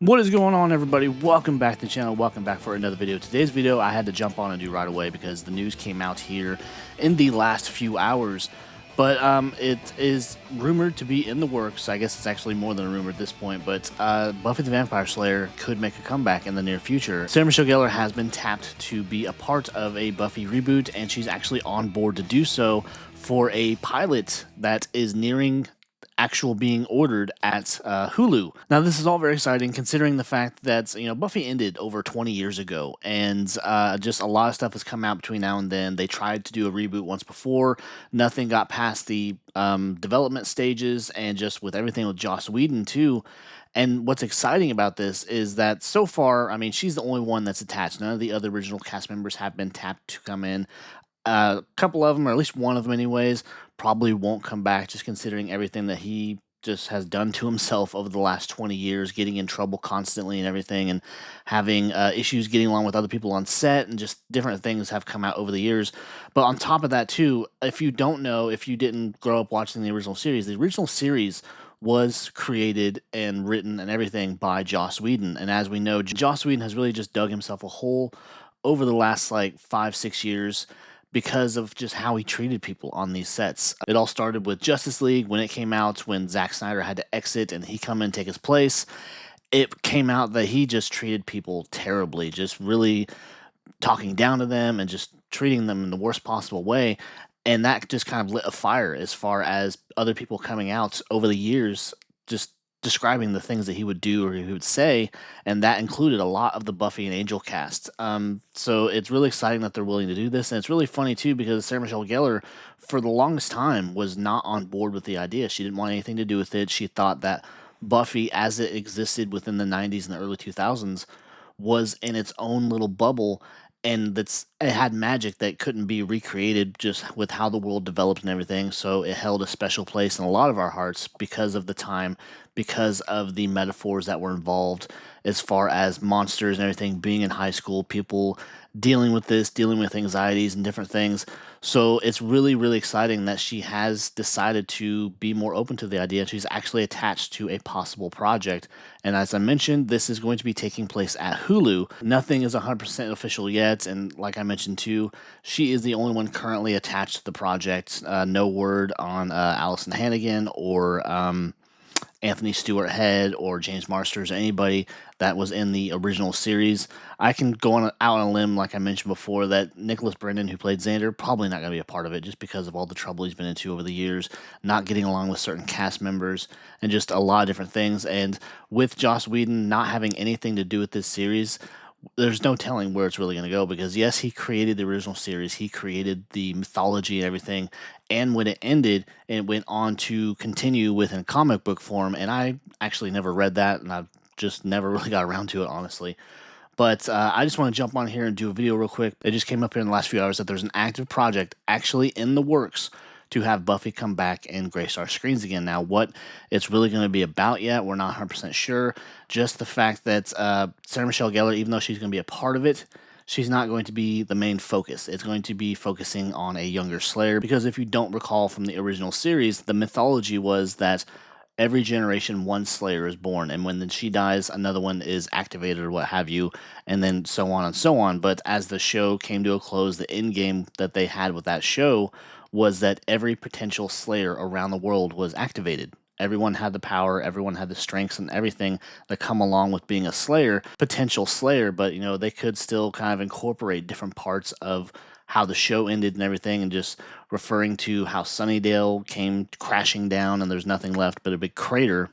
What is going on, everybody? Welcome back to the channel. Welcome back for another video. Today's video I had to jump on and do right away because the news came out here in the last few hours. But it is rumored to be in the works. I guess it's actually more than a rumor at this point. But Buffy the Vampire Slayer could make a comeback in the near future. Sarah Michelle Gellar has been tapped to be a part of a Buffy reboot, and she's actually on board to do so for a pilot that is nearing actual being ordered at Hulu. Now, this is all very exciting considering the fact that, Buffy ended over 20 years ago, and just a lot of stuff has come out between now and then. They tried to do a reboot once before. Nothing got past the development stages, and just with everything with Joss Whedon, too. And what's exciting about this is that so far, I mean, she's the only one that's attached. None of the other original cast members have been tapped to come in. A couple of them, or at least one of them anyways, probably won't come back, just considering everything that he just has done to himself over the last 20 years, getting in trouble constantly and everything, and having issues getting along with other people on set, and just different things have come out over the years. But on top of that too, if you don't know, if you didn't grow up watching the original series was created and written and everything by Joss Whedon. And as we know, Joss Whedon has really just dug himself a hole over the last like 5-6 years because of just how he treated people on these sets. It all started with Justice League when it came out, when Zack Snyder had to exit and he come in and take his place. It came out that he just treated people terribly, just really talking down to them and just treating them in the worst possible way. And that just kind of lit a fire as far as other people coming out over the years, just describing the things that he would do or he would say, and that included a lot of the Buffy and Angel cast. So it's really exciting that they're willing to do this, and it's really funny too because Sarah Michelle Gellar, for the longest time, was not on board with the idea. She didn't want anything to do with it. She thought that Buffy, as it existed within the 90s and the early 2000s, was in its own little bubble, and it had magic that couldn't be recreated just with how the world developed and everything. So it held a special place in a lot of our hearts because of the time, because of the metaphors that were involved as far as monsters and everything, being in high school, people dealing with this, dealing with anxieties and different things. So it's really, really exciting that she has decided to be more open to the idea. She's actually attached to a possible project. And as I mentioned, this is going to be taking place at Hulu. Nothing is 100% official yet. And like I mentioned too, she is the only one currently attached to the project. No word on Allison Hannigan or Anthony Stewart Head or James Marsters, anybody that was in the original series. I can go out on a limb, like I mentioned before, that Nicholas Brendan, who played Xander, probably not going to be a part of it just because of all the trouble he's been into over the years, not getting along with certain cast members, and just a lot of different things. And with Joss Whedon not having anything to do with this series, there's no telling where it's really going to go, because yes, he created the original series, he created the mythology and everything, and when it ended, it went on to continue within comic book form, and I actually never read that, and I've just never really got around to it, honestly. But I just want to jump on here and do a video real quick. It just came up here in the last few hours that there's an active project actually in the works to have Buffy come back and grace our screens again. Now, what it's really going to be about yet, we're not 100% sure. Just the fact that Sarah Michelle Gellar, even though she's going to be a part of it, she's not going to be the main focus. It's going to be focusing on a younger Slayer, because if you don't recall from the original series, the mythology was that every generation one Slayer is born, and when she dies, another one is activated or what have you, and then so on and so on. But as the show came to a close, the end game that they had with that show was that every potential Slayer around the world was activated. Everyone had the power, everyone had the strengths and everything that come along with being a Slayer, potential Slayer, but they could still kind of incorporate different parts of how the show ended and everything, and just referring to how Sunnydale came crashing down and there's nothing left but a big crater.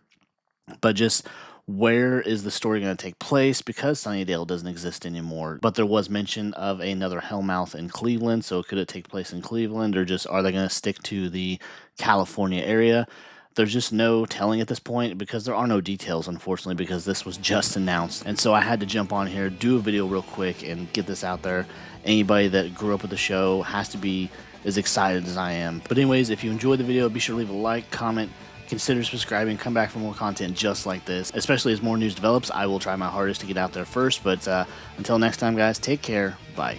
But just where is the story going to take place, because Sunnydale doesn't exist anymore. But there was mention of another Hellmouth in Cleveland, so could it take place in Cleveland, or just are they going to stick to the California area? There's just no telling at this point, because there are no details, unfortunately, because this was just announced. And so I had to jump on here, do a video real quick, and get this out there. Anybody that grew up with the show has to be as excited as I am. But anyways, if you enjoyed the video, be sure to leave a like, comment, consider subscribing, come back for more content just like this. Especially as more news develops, I will try my hardest to get out there first. But until next time, guys, take care. Bye.